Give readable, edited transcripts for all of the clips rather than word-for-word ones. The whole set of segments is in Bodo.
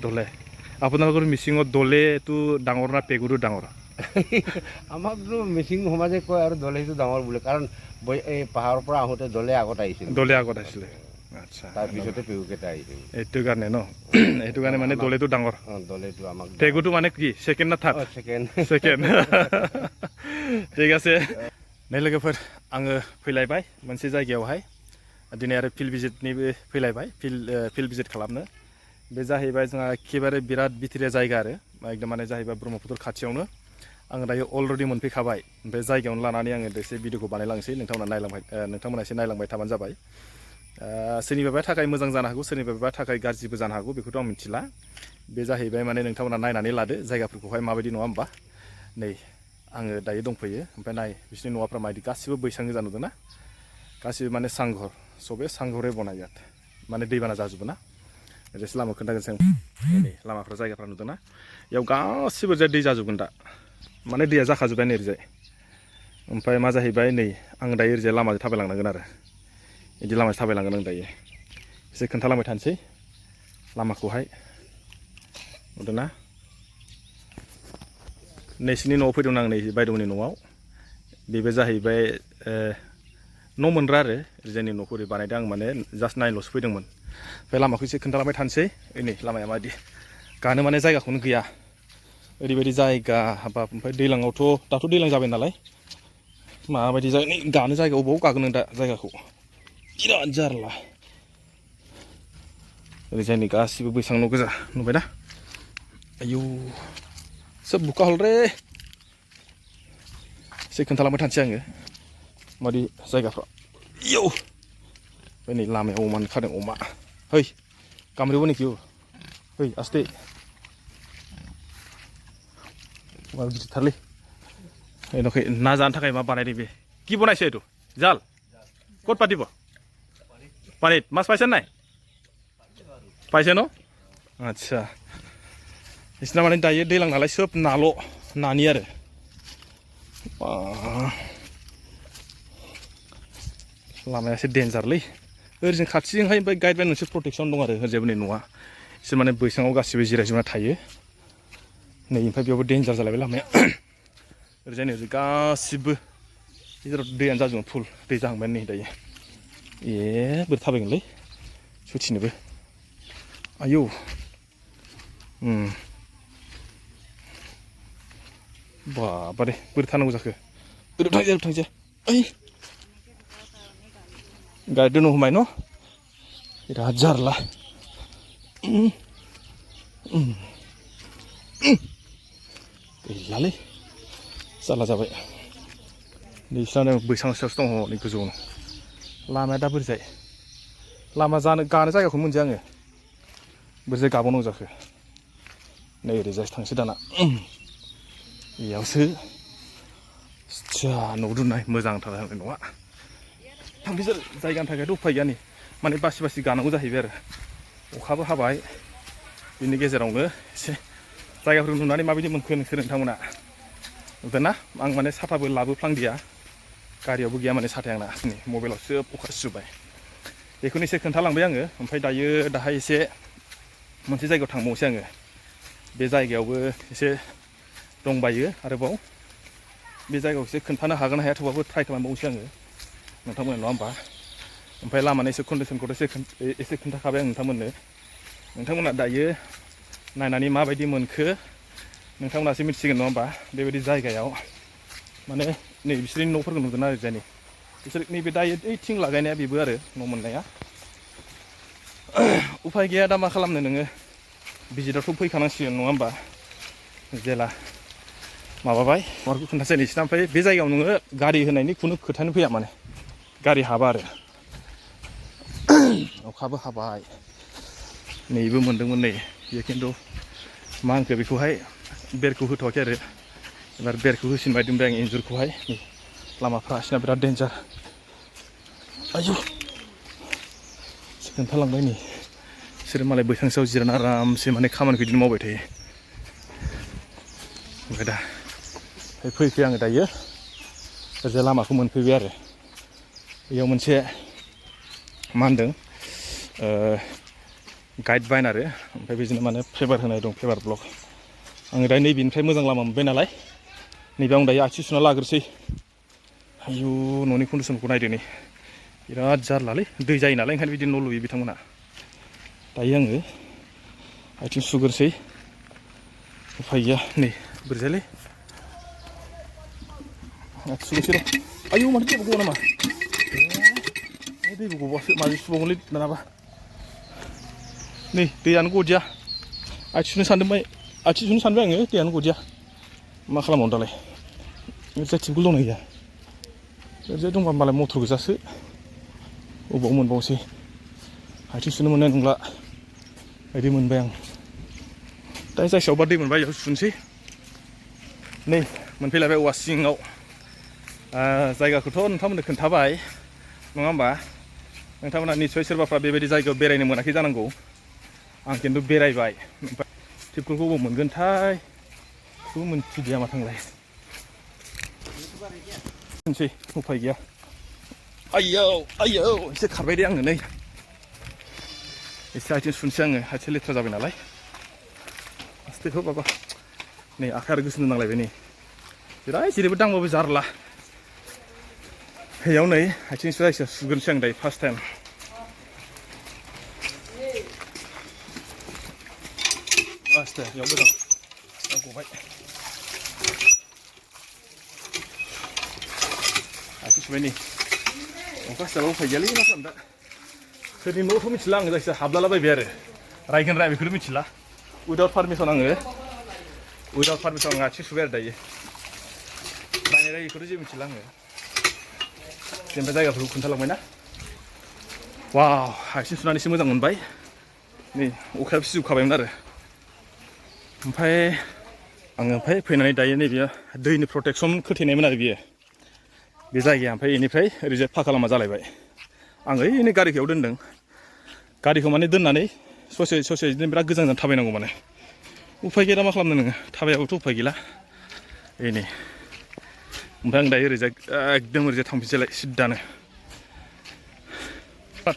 দলে আপোনালোকৰ মিচিঙত দলেটো ডাঙৰ না পেগুটো ডাঙৰ আমাকতো মিচিং সমাজে কয় আৰু দলেটো ডাঙৰ বুলি কাৰণ এই পাহাৰৰ পৰা আহোঁতে দলে আগত আহিছিল দলে আগত আহিছিলে আচ্ছা তাৰপিছতে পেগুকেইটা আহিছিল এইটো কাৰণে ন এইটো কাৰণে মানে দলেটো ডাঙৰ দলেটো আমাক পেগুটো মানে কি সেকেন্ড না থাৰ্ড সেকেন্ড ঠিক আছে नै लोगोफोर आङो फैलायबाय मोनसे जायगायावहाय दिनै आरो फिल्ड भिजिटनिबो फैलायबाय फिल्ड भिजिट खालामनो बे जाहैबाय जोंहा एखेबारे बिराद बिथोरिया जायगा आरो एकदम माने जाहैबाय ब्रह्मपुत्र खाथियावनो आङो दायो अलरेडि मोनफैखाबाय बे जायगायावनो लानानै आङो एसे भिडिअखौ बानायलांसै नोंथांमोना एसे नायलांबाय थाबानो जाबाय सोरनिबा थाखाय मोजां जानो हागौ सोरनिबा थाखाय गाज्रिबो जानो हागौ बेखौथ' आं मिथिला बे जाहैबाय माने नोंथांमोना नायनानै लादो जायगाफोरखौहाय माबायदि नङा होमबा नै आङो दायो दंफैयो ओमफ्राय नाय बिसोरनि न'फ्रा माबायदि गासिबो बैसां गोजा नुदोंना गासिबो माने सांघर सबे सांघरे बनायो माने दैबाना जाजोबो ना ओरैसो लामा खोन्थागोन जों नै लामाफ्रा जायगाफ्रा नुदोंना बेयाव गासिबो ओरैजाय दै जाजोबगोन दा माने दैया जाखाजोब्बाय नै ओरैजाय ओमफ्राय मा जाहैबाय नै आं दायो ओरैजाय लामाजों थाबायलांनांगोन आरो बिदि लामाजों थाबायलांगोन आं दायो एसे खोन्थालांबाय थानोसै लामाखौहाय नुदोंना नैसिनि न'आव फैदोंमोन आं नै बायद'नि न'आव बेबो जाहैबाय न' मोनग्रा आरो जोंनि न'खौ ओरै बानायदों आं माने जास्ट नायनोल'सो फैदोंमोन ओमफ्राय लामाखौ एसे खोन्थालांबाय थानोसै नै लामाया माबायदि गानो माने जायगाखौनो गैया ओरैबायदि जायगा हाबाब ओमफ्राय दैज्लाङावथ' दाथ' दैज्लां जाबाय नालाय माबायदि गानो जायगा अबाव गागोन नों दा जायगाखौ बिराद जारला ओरैजायनि गासिबो बैसां न' गोजा नुबायना आयौ सोब बुखाहलरे एसे खोन्थालांबाय थानोसै आङो मादि जायगाफ्रा इयौ ओमफ्राय नै लामायाव अमा खादों अमा है कामरेबो नेखियो है आस्ते अमा गिदिरथारलै एनोखै ना जानो थाखाय मा बानायदों बे কি বনাইছে এইটো জাল ক'ত পাতিব পানীত মাছ পাইছে নাই পাইছে ন আচ্ছা बिसोरना माने दायो दैज्लां नालाय सोब नानि आरो लामाया एसे डेन्जारलै ओरैजों खाथिजोंहाय ओमफ्राय गाइडलाइन मोनसे प्रटेक्सन दं आरो ओरैजायबोनि न'आ बिसोर माने बैसाङाव गासिबो जिरायजोबना थायो नै ओमफ्राय बेयावबो डेन्जार जालायबाय लामाया ओरैजाय नै गासिबो गेजेराव दैयानो जाजोबो फुल दै जाहांबाय नै दायो बोरै थाबायगोनलै सुथिनोबो आयौ बाबारे बोरै थानांगौ जाखो ओरै थांसै ओइ गाइड दोनो हमबाय न' बिराद जारला गैलालै जारला जाबाय बिसोरनानो बैसां सायावसो दङ नै गोजौआवनो लामाया दा बोरैजाय लामा गानो जायगाखौ मोनदिया आङो बोरैजाय गाबावनांगौ जाखो नै ओरैजायसो थांसै दाना बेयावसो न' दोननाय मोजांथार आंनि न'आ थांफिसोर जायगानि थाखायथ' उफाय गैया नै माने बासि गानांगौ जाहैबाय आरो अखाबो हाबाय बिनि गेजेरावनो एसे जायगाफोरखौ नुनानै माबायदि मोनखो नोंथांमोना नुदोंना आं माने साथाबो लाबोफ्लांदिया गारियावबो गैया माने साथाया आंना नै मबाइलावसो अखा सिजोब्बाय बेखौनो एसे खोन्थालांबाय आङो ओमफ्राय दाहाय एसे मोनसे जायगायाव थांबावनोसै आङो बे जायगायावबो एसे दंबायो आरोबाव बे जायगायाव एसे खोन्थानो हागोन हाया थेवबाबो ट्राइ खालामबावनोसै आङो नोंथांमोना नङा होमबा ओमफ्राय लामानि एसे कन्डिसनखौथ' एसे खोन्थाखाबाय आं नोंथांमोना दायो नायनानै माबायदि मोनखो नोंथांमोनासो मिथिसिगोन नङा होमबा बेबायदि जायगायाव माने नै बिसोरनि न'फोरखौ नुदोंना ओरैजायनि बिसोर नैबे दायो ओइ थिं लागायनाया बेबो आरो न' मोननाया उफाय गैया दा मा खालामनो नोङो भिजिटआवथ' फैखानांसिगोन नङा होमबा जेला माबाबाय माबाखौ खोन्थासै नोंसिना ओमफ्राय बे जायगायाव नोङो गारि होनायनि खुनु खोथायानो फैया माने गारि हाबा आरो अखाबो हाबाय नैबो मोनदोंमोन नै बेयो खिन्थु मा होनखो बेखौहाय बेरखौ होथ'वाखै आरो एबार बेरखौ होसिनबाय दोनबाय आं इन्जुरखौहाय नै लामाफ्रा बिसिना बिराद डेन्जार आयौ खोन्थालांबाय नै बिसोरो मालाय बैसां सायाव जिरायना आरामसे माने खामानिखौ बिदिनो मावबाय थायो ओमफ्राय दा फैयै आङो दायो ओरैजाय लामाखौ मोनफैबाय आरो बेयाव मोनसे मा होनदों गाइड बाइन आरो ओमफ्राय बिदिनो माने फेभार होनाय दं फेभार ब्लग आङो दा नैबेनिफ्राय मोजां लामा मोनबाय नालाय नैबे आं दायो आथिं सुना लाग्रोसै आयु न'नि कन्डिसनखौ नायदो नै बिराद जारलालै दै जायो नालाय ओंखायनो बिदि न' लुयो बिथांमोना दायो आङो आथिं सुग्रोसै उफाय गैया नै बोरैजायलै आथिं सुग्रोसै र' आयु माथो दैबो गवा नामा दैबो गबासो माजों सुबावगोनलै दानाबा नै दैयानो गदिया आथिं सुनो सानबाय आङो दैयानो गदिया मा खालामबावनो दालाय ओरैजाय टिपकल दंना गैया ओरैजाय दंबा मालाय मटर गोजासो अबाव मोनबावसै आथिं सुनो मोननाय नंला बायदि मोनबाय आं दा जायगायावबा दै मोनबाय बेयाव सुनोसै नै मोनफैलायबाय औवा सिङाव जायगाखौथ' नोंथांमोननो खोन्थाबाय नङा होमबा नोंथांमोना निस्सय सोरबाफ्रा बेबायदि जायगायाव बेरायनो मोनाखै जानांगौ आं खिन्थु बेरायबाय ओमफ्राय टिपकलखौ अबाव मोनगोनथाय बेखौबो मोनथिदिया माथांलाय होनसै उफाय गैया आयौ एसे खारबाय दे आङो नै एसे आथिं सुनसै आङो आथिं लेथ्रा जाबाय नालाय आस्तेखौ बाबा नै आखाइ आरो गोसोम नांलायबाय नै बिराद जेरैबो दांबाबो जारला बेयाव नै आथिं जायखिया सुग्रोनोसै आं दायो फार्स्ट टाइम आस्ते बेयाव मोजां गबाय आथिं सुबाय नै अखा सिजाबा उफाय गैयालै मा खालामनो दा सोरनि न'थ' मिथिला आङो जायखिया हाबलालाबायबाय आरो रायगोन राया बेखौनो मिथिला उइदाउट पारमिसन आङो आथिं सुबाय आरो दायो रायनाय रायिखौथ' जेबो मिथिला आङो जेनेबा जायगाफोरखौ खोन्थालांबाय ना वाव आथिं सुनानैसो मोजां मोनबाय नै अखायाबो सिजोबखाबायमोन आरो ओमफ्राय फैनानै दायो नैबे दैनि प्रटेकसन खोथेनायमोन आरो बियो बे जायगाया ओमफ्राय बेनिफ्राय ओरैजाय फाखा लामा जालायबाय आं ओइनै गारिखौ दोनदों गारिखौ माने दोननानै ससे बिदिनो बिराद गोजान थाबायनांगौ माने उफाय गैया मा खालामनो नोङो थाबायाबोथ' उफाय गैला नै ओमफ्राय आं दायो ओरैजाय एकदम ओरैजाय थांफिनसैलाय सिद्दानो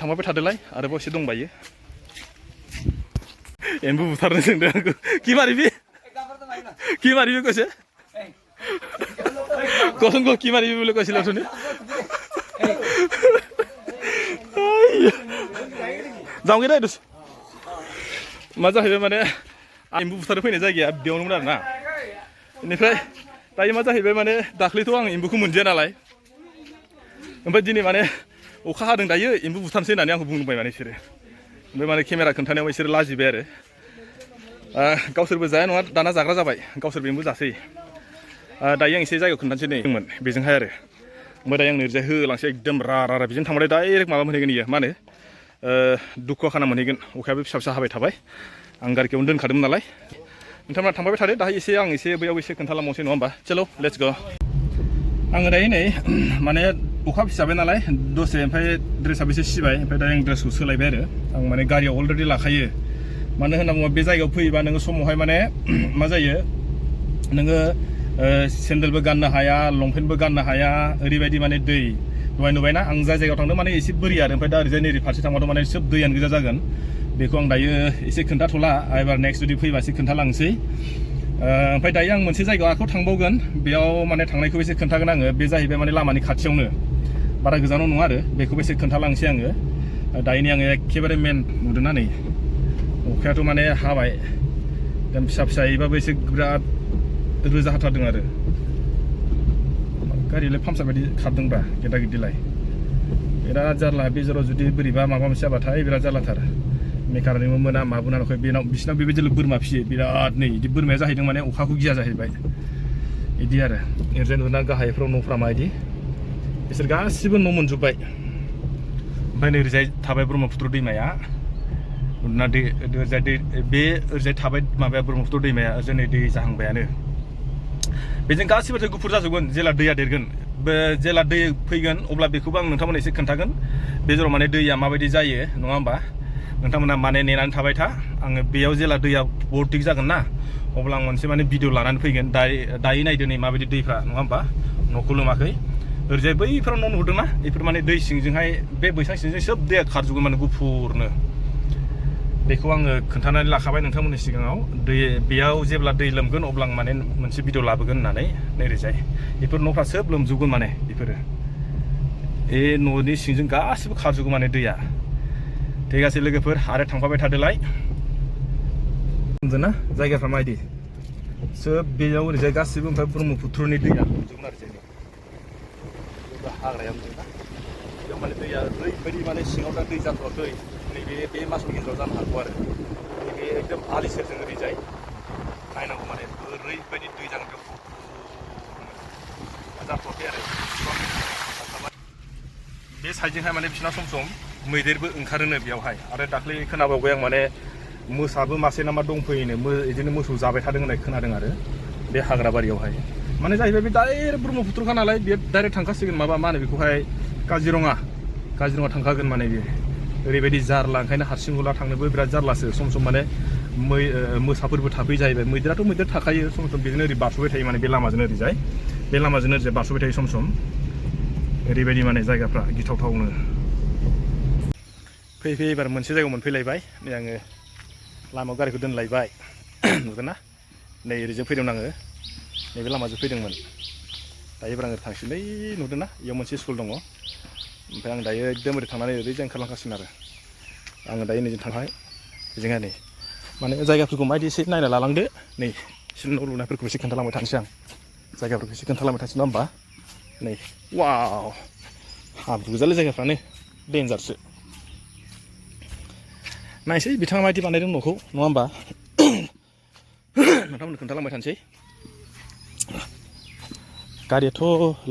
थांबाय थादोलाय आरोबाव एसे दंबायो एम्बु बुथारनो सोंदों आंखौ कि मारिबि কৈছে কচোন ক কি মাৰিবি বুলি কৈছিল অথনি যাওঁগে দে मा जाहैबाय माने एम्बु बुथारनो फैनाय जायगाया बेयावनोमोन आरो ना बेनिफ्राय दायो मा जाहैबाय माने दाख्लैथ' आं एम्बुखौ मोनजाया नालाय ओमफ्राय दिनै माने अखा हादों दायो एम्बु बुथारनोसै होननानै आंखौ बुंबाय माने बिसोरो ओमफ्राय माने केमेरा खोन्थानायाव बिसोरो लाजिबाय आरो गावसोरबो जाया नङा दाना जाग्रा जाबाय गावसोरबो एम्बु जासै दायो आं एसे जायगायाव खोन्थानोसै नैमोन बेजोंहाय आरो ओमफ्राय दायो आं ओरैजाय होलांसै एकदम रा बिजों थांबाथाय डाइरेक्ट माबा मोनहैगोन इयो मा होनो दुखुवा खाना मोनहैगोन अखायाबो फिसा हाबाय थाबाय आं गारिखौनो दोनखादोंमोन नालाय नोंथांमोना थांबाय थादो दाहाय आं एसे बैयाव एसे खोन्थालांबावसै नङा होमबा चलो लेट्स गो आङो दायो नै माने अखा फिसाबाय नालाय दसे ओमफ्राय ड्रेसाबो एसे सिबाय ओमफ्राय दा आं ड्रेसखौ सोलायबाय आरो आं माने गारियाव अलरेडि लाखायो मानो होनना बुङोबा बे जायगायाव फैयोबा नोङो समावहाय माने मा जायो नोङो सेन्देलबो गाननो हाया लंपेन्टबो गाननो हाया ओरैबायदि माने दै दहाय नुबायना आं जाय जायगायाव थांदों माने एसे बोरि आरो ओमफ्राय दा ओरैजाय नैबे फारसे थांबाथ' माने सोब दैयानो गोजा जागोन बेखौ आं दायो एसे खोन्थाथ'ला एबार नेक्स्ट जुदि फैबा एसे खोन्थालांसै ओमफ्राय दायो आं मोनसे जायगायाव आखायाव थांबावगोन बेयाव माने थांनायखौ एसे खोन्थागोन आङो बे जाहैबाय माने लामानि खाथियावनो बारा गोजानाव नङा आरो बेखौबो एसे खोन्थालांसै आङो दायोनि आङो एखेबारे मेन नुदोंना नै अखायाथ' माने हाबाय एकदम फिसायैबाबो एसे बिराद रोजा हाथारदों आरो गारियालाय पाम्पसार बायदि खारदोंब्रा गेदा गिदिलाय बिराद जारला बे जेराव जुदि बोरैबा माबा मोनसे जाबाथाय बिराद जारलाथार मेकारनिबो मोना माबोना नखय बिसिनाव बेबायदि बोरमा फियो बिराद नै बिदि बोरमाया जाहैदों माने अखाखौ गिया जाहैबाय बिदि आरो ओरैजाय नुना गाहायफ्राव न'फ्रा माबायदि बिसोर गासिबो न' मोनजोब्बाय ओमफ्राय नै ओरैजाय थाबाय ब्रह्मपुत्र दैमाया ना दै ओरैजाय बे ओरैजाय थाबाय माबाया ब्रह्मपुत्र दैमाया ओरैजाय नै दै जाहांबायानो बेजों गासिबो गुफुर जाजोबगोन जेला दैया देरगोन जेला दै फैगोन अब्ला बेखौबो आं नोंथांमोननो एसे खोन्थागोन बे जेराव माने दैया माबायदि जायो नङा होमबा नोंथांमोना माने नेनानै थाबाय था आङो बेयाव जेला दैया बर्टिक जागोन ना अब्ला आं मोनसे माने भिडिअ लानानै फैगोन दायो नायदो नै माबायदि दैफ्रा नङा होमबा न'खौ लोमाखै ओरैजाय बैफोराव न' नुहुरदों ना बेफोर माने दै सिंजोंहाय बे बैसां सिंजों सोब दैया खारजोबगोन माने गुफुरनो बेखौ आङो खोन्थानानै लाखाबाय नोंथांमोननि सिगाङाव बेयाव जेब्ला दै लोमगोन अब्ला आं माने मोनसे भिडिअ लाबोगोन होननानै नैरैजाय बेफोर न'फ्रा सोब लोमजोबगोन माने बेफोरो न'नि सिंजों गासिबो खारजोबगोन माने दैया ठीक আছে लोगोफोर आरो थांफाबाय थादोलाय ना जायगाफ्रा माबायदि सोब बेयाव ओरैजाय गासिबो ओमफ्राय ब्रह्मपुत्रनि दैया लोमजोबगोन आरो जोंनि हाग्राया मोनदोंना बेयाव माने दैया ओरैबायदि माने सिङाव दा दै जाथ'वाखै नैबे बे मासनि गेजेराव जानो हागौ आरो नैबे एकदम आलि सेरजों ओरैजाय नायनांगौ माने ओरैबायदि दै जागोन बेयाव जाथ'वाखै आरो बे साइडजोंहाय माने बिसिना सम सम मैदेरबो ओंखारोनो बेयावहाय आरो दाख्लै खोनाबावबाय आं माने मोसाबो मासे नामा दंफैयोनो बिदिनो मोसौ जाबाय थादों होननाय खोनादों आरो बे हाग्रा बारियावहाय माने जाहैबाय बे डाइरेक्ट ब्रह्मपुत्रखा नालाय बे डाइरेक्ट थांखासिगोन मा होनो बेखौहाय काजिरङा थांखागोन माने बे ओरैबायदि जारला ओंखायनो हारसिं हुला थांनोबो बिराद जारलासो सम सम माने मोसाफोरबो थाफै जाहैबाय मैदेराथ' मैदेर थाखायो सम सम बिदिनो ओरै बारस'बाय थायो माने बे लामाजों ओरैजाय बारस'बाय थायो सम सम ओरैबायदि माने जायगाफ्रा गिथावथावनो फैयै एबार मोनसे जायगायाव मोनफैलायबाय नै आङो लामायाव गारिखौ दोनलायबाय नुगोन ना नै ओरैजों फैदोंमोन आङो नैबे लामाजों फैदोंमोन दायो एबार आङो थांसैलै नुदों ना बेयाव मोनसे स्कुल दङ ओमफ्राय आं दायो एकदम ओरै थांनानै ओरैजाय ओंखारलांखासिगोन आरो आङो दायो नैजों थांबाय बेजोंहाय नै माने जायगाफोरखौ माबायदि एसे नायना लालांदो नै एसे न' लुनायफोरखौ एसे खोन्थालांबाय थानोसै आं जायगाफोरखौ एसे खोन्थालांबाय थानोसै नङा होमबा नै वाव हाब्रु गोजालै जायगाफ्रानो डेन्जारसो नायसै बिथाङा माबायदि बानायदों न'खौ नङा होमबा नोंथांमोननो खोन्थालांबाय थानोसै गारियाथ'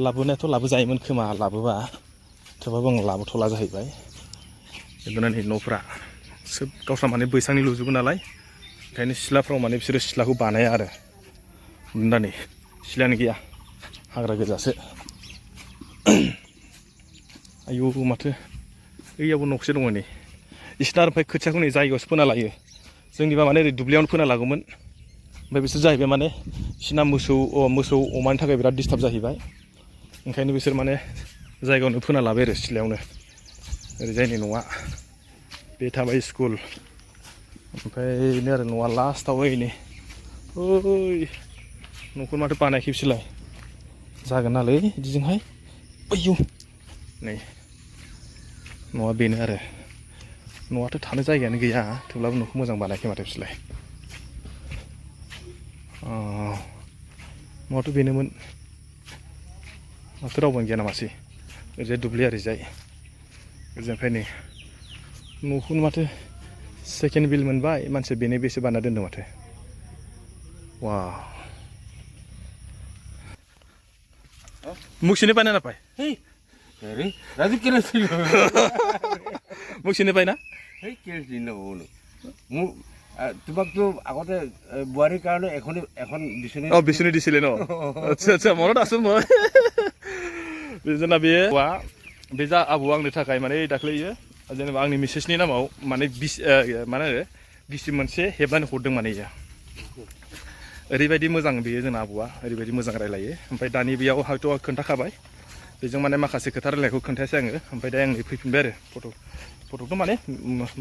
लाबोनायाथ' लाबोजायोमोन खोमा लाबोबा थेवबाबो आं लाबोथ'ला जाहैबाय बिदिनो नै न'फ्रा सोब गावस्रा माने बैसांनि लुजोबो नालाय ओंखायनो सिथ्लाफ्राव माने बिसोरो सिथ्लाखौ बानाया आरो दा नै सिथ्लायानो गैया हाग्रा गोजासो आयौ माथो ओइयावबो न'खसे दङ नै बिसोरना ओमफ्राय खोथियाखौ नै जायगायावसो फोना लायो जोंनिबा माने ओरै दुब्लियावनो फोना लागौमोन ओमफ्राय बिसोर जाहैबाय माने बिसोरना मोसौ अमानि थाखाय बिराद डिस्टार्ब जाहैबाय ओंखायनो बिसोर माने जायगायावनो फोना लाबाय आरो सिथ्लायावनो ओरैजायनि न'आ बे थाबाय स्कुल ओमफ्राय बेनो आरो न'आ लास्टआव ओइनै ओइ न'खौ माथो बानायाखै बिसोरलाय जागोन नालै बिदिजोंहाय आयौ नै न'आ बेनो आरो न'आथ' थानो जायगायानो गैया थेवब्लाबो न'खौ मोजां बानायाखै माथो बिसोरलाय न'आथ' बेनोमोन माथो रावबो गैया नामासै ओरैजाय दुब्लि ओरैजाय ओरैजाय नै न'खौनो माथो सेकेन्ड बिल मोनबाय मानसिया बेनो बेसे बानायना दोनदों माथो वाव मुगसिनो पाय ना नापाय ৰাজু কেলে মুগচিনে পায় না সেই কেলে চিনি নাপাবনো মোৰ তোমাকতো আগতে বোৱাৰীৰ কাৰণে এখন বিচনী বিচনী দিছিলে ন আচ্ছা আচ্ছা মনত আছো মই जोंना बे जा आबौ आंनो थाखाय माने दाख्लैयो जेनेबा आंनि मिसेसनि नामाव माने माने गिसि मोनसे हेबनानै हरदों माने इयो ओरैबायदि मोजां बेयो जोंना आबौआ ओरैबायदि मोजां रायलायो ओमफ्राय दानि बेयाव हयथ' खोन्थाखाबाय बेजों माने माखासे खोथा रायलायनायखौ खोन्थायासै आङो ओमफ्राय दा आं फैफिनबाय आरो फट'खौ माने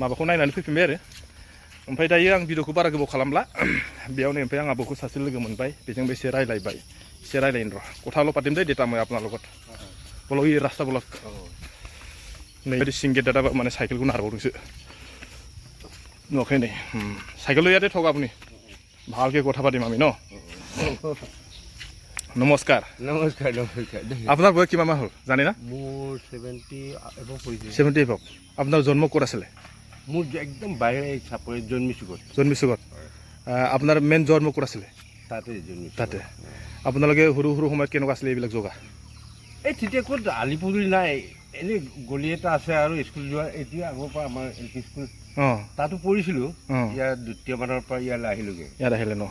माबाखौ नायनानै फैफिनबाय आरो ओमफ्राय दायो आं भिडिअखौ बारा गोबाव खालामला बेयावनो ओमफ्राय आं आबौखौ सासे लोगो मोनबाय बेजोंबो एसे रायलायबाय एसे रायलायनो र' कथा लो पातिम दे देता मैं आपना লগত बोलो ये रास्ता बोलो नै बायदि सिंगेट दादा माने साइकेलखौ नारबावदोंसो नुवाखै नै साइकेल লৈ ইয়াতে থক আপুনি ভালকে কথা পাতিম আমি ন নমস্কাৰ নমস্কাৰ আপোনাৰ বয়স কিমান মান হ'ল জানে না মোৰ 70 এবভ হৈছে 70 এবভ আপোনাৰ জন্ম ক'ত আছিলে মোৰ একদম বাহিৰে চাপৰি জন্মিছুগত আপোনাৰ মেইন জন্ম ক'ত আছিলে তাতে আপোনালোকে সৰু সময়ত কেনেকুৱা আছিলে এইবিলাক যোগা এই তেতিয়া ক'ত আলিপুৰি নাই এনেই গলি এটা আছে আৰু স্কুল যোৱা এতিয়া আগৰ পৰা আমাৰ এল পি স্কুল তাতো পঢ়িছিলোঁ ইয়াৰ দ্বিতীয় মানৰ পৰা ইয়ালৈ আহিলোগৈ ইয়াত আহিলে ন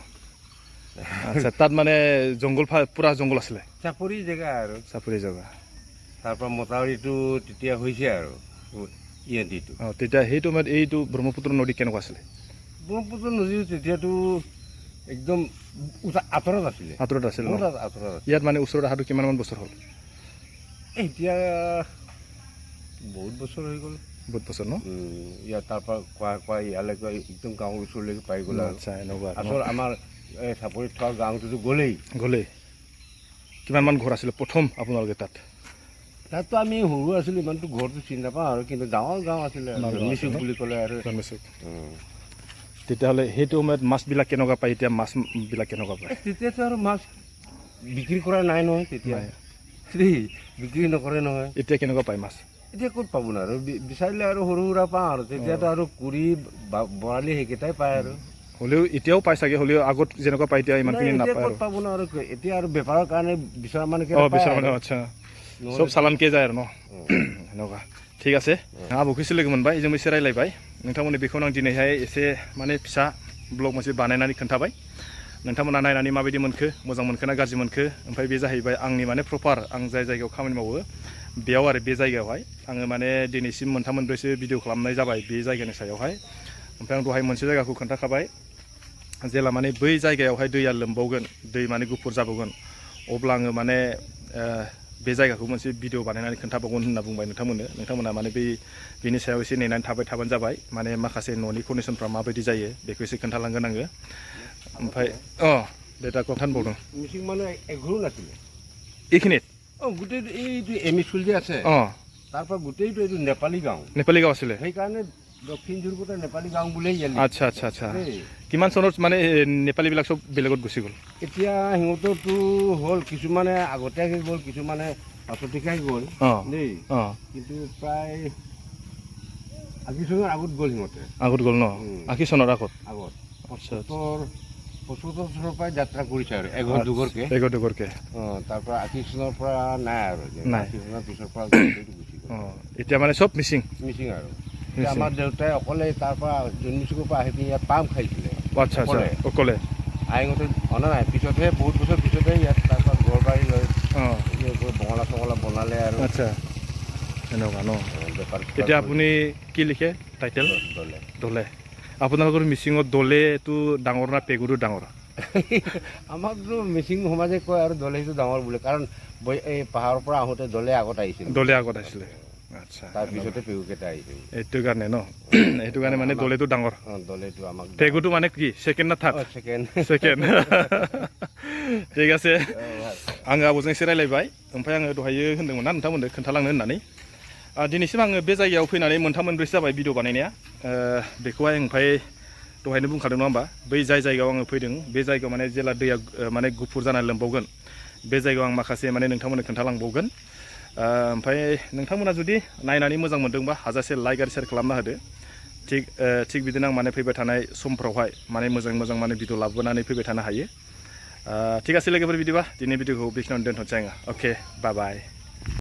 আচ্ছা তাত মানে জংঘল পুৰা জংঘল আছিলে চাপৰি জেগা আৰু চাপৰি জেগা তাৰপৰা মতাউৰিটো তেতিয়া হৈছে আৰু ইয়াদিটো তেতিয়া সেইটো সময়ত এইটো ব্ৰহ্মপুত্ৰ নদী কেনেকুৱা আছিলে ব্ৰহ্মপুত্ৰ নদী তেতিয়াতো একদম আঁতৰত আছিলে ইয়াত মানে ওচৰত অহাটো কিমানমান বছৰ হ'ল এতিয়া বহুত বছৰ হৈ গ'ল বহুত বছৰ ন ইয়াত তাৰপৰা কোৱা ইয়ালৈকে একদম গাঁৱৰ ওচৰলৈকে পাই গ'ল আৰু আচ্ছা এনেকুৱা আচল আমাৰ এই চাপৰিত থকা গাঁৱটোতো গ'লেই কিমানমান ঘৰ আছিলে প্ৰথম আপোনালোকে তাততো আমি সৰু আছিলোঁ ইমানটো ঘৰটো চিনি নাপাওঁ আৰু কিন্তু ডাঙৰ গাঁও আছিলে জন্মিচুক বুলি ক'লে আৰু তেতিয়াহ'লে সেইটো সময়ত মাছবিলাক কেনেকুৱা পায় এতিয়া মাছবিলাক কেনেকুৱা পায় তেতিয়াতো আৰু মাছ বিক্ৰী কৰা নাই নহয় তেতিয়া বিক্ৰী নকৰে নহয় এতিয়া কেনেকুৱা পায় মাছ এতিয়া ক'ত পাব ন আৰু বিচাৰিলে আৰু সৰু সুৰা পাওঁ আৰু তেতিয়াতো আৰু কুৰি বৰালি সেইকেইটাই পায় আৰু হ'লেও এতিয়াও পাই চাগে হ'লেও আগত যেনেকুৱা পায় এতিয়া ইমানখিনি নাপায় ক'ত পাব ন আৰু এতিয়া আৰু বেপাৰৰ কাৰণে বিচৰা মানে আচ্ছা চব চালানকে যায় আৰু ন সেনেকুৱা ঠিক আছে आबौखौसो लोगो मोनबाय जों एसे रायलायबाय नोंथांमोननि बेखौनो आं दिनैहाय एसे माने फिसा ब्लग मोनसे बानायनानै खोन्थाबाय नोंथांमोना नायनानै माबायदि मोनखो मोजां मोनखो ना गाज्रि मोनखो ओमफ्राय बे जाहैबाय आंनि माने प्रपार आं जाय जायगायाव खामानि मावो बेयाव आरो बे जायगायावहाय आङो माने दिनैसिम मोनथाम मोनब्रैसो भिडिअ खालामनाय जाबाय बे जायगानि सायावहाय ओमफ्राय आं दहाय मोनसे जायगाखौ खोन्थाखाबाय जेला माने बै जायगायावहाय दैया लोमबावगोन दै माने गुफुर जाबावगोन अब्ला आङो माने बे जायगाखौ मोनसे भिडिअ बानायनानै खोन्थाबावगोन होनना बुंबाय नोंथांमोना माने बेनि सायाव एसे नेनानै थाबानो जाबाय माने माखासे न'नि कन्डिसनफ्रा माबायदि जायो बेखौ एसे खोन्थालांगोन आङो ओमफ्राय डेटाखौ खोन्थाबावदों मिसिं মানে এঘৰো নাছিলে এইখিনিত গোটেই এইটো এম ই স্কুল যে আছে তাৰপৰা গোটেইটো এইটো নেপালী গাঁও আছিলে সেইকাৰণে দক্ষিণ ধ্ৰুৱতে নেপালী গাঁও বুলিয়েই জানি আচ্ছা কিমান চনত মানে নেপালীবিলাক চব বেলেগত গুচি গ'ল এতিয়া সিহঁতৰতো হ'ল কিছুমানে আগতীয়াকৈ গ'ল কিছুমানে পাছতীয়াকৈ গ'ল দেই কিন্তু প্ৰায় ৮০ চনৰ আগত গ'ল সিহঁতে গ'ল ন ৮০ চনৰ আগত ৭৫ চনৰ পৰাই যাত্ৰা কৰিছে আৰু এঘৰ দুঘৰকে তাৰপৰা ৮০ চনৰ পৰা নাই আৰু ৮০ চনৰ পিছৰ পৰা গুচি গ'ল এতিয়া মানে চব মিচিং আৰু আমাৰ দেউতাই অকলে তাৰপৰা জন্মিচুকৰ পৰা আহি পিনি ইয়াত পাম খাইছিলে অকলে আইহঁতে অনা নাই পিছতহে বহুত বছৰ পিছতহে ইয়াত তাৰপৰা ঘৰ বাৰী লৈ বঙলা চঙলা বনালে আৰু আচ্ছা এনেকুৱা ন এতিয়া আপুনি কি লিখে টাইটেল দলে আপোনালোকৰ মিচিঙত দলেটো ডাঙৰ না পেগুটো ডাঙৰ আমাকতো মিচিং সমাজে কয় আৰু দলেটো ডাঙৰ বুলি কাৰণ এই পাহাৰৰ পৰা আহোঁতে দলে আগত আহিছিলে আচ্ছা তাৰপিছতে পেগুকেইটা আহিছিল এইটো কাৰণে ন এইটো কাৰণে মানে দলেটো ডাঙৰ দলেটো আমাক পেগুটো মানে কি সেকেন্ড না থাৰ্ড সেকেন্ড ঠিক আছে आङो आबौजों एसे रायलायबाय ओमफ्राय आङो दहायो होनदोंमोन ना नोंथांमोननो खोन्थालांनो होननानै दिनैसिम आङो बे जायगायाव फैनानै मोनथाम मोनब्रैसो जाबाय भिडिअ बानायनाया बेखौहाय ओमफ्राय दहायनो बुंखादों नङा होमबा बै जाय जायगायाव आङो फैदों बे जायगायाव माने जेला दैया माने गुफुर जानानै लोमबावगोन बे जायगायाव आं माखासे माने नोंथांमोननो खोन्थालांबावगोन ओमफ्राय नोंथांमोना जुदि नायनानै मोजां मोनदोंबा हाजासे लाइक आरो शेयार खालामना होदो थिग बिदिनो आं माने फैबाय थानाय समफ्रावहाय माने मोजां माने भिडिअ लाबोनानै फैबाय थानो हायो ঠিক আছে लोगोफोर बिदिबा दिनै भिडिअखौ बेखिनियावनो दोनथ'नोसै आङो अके बाय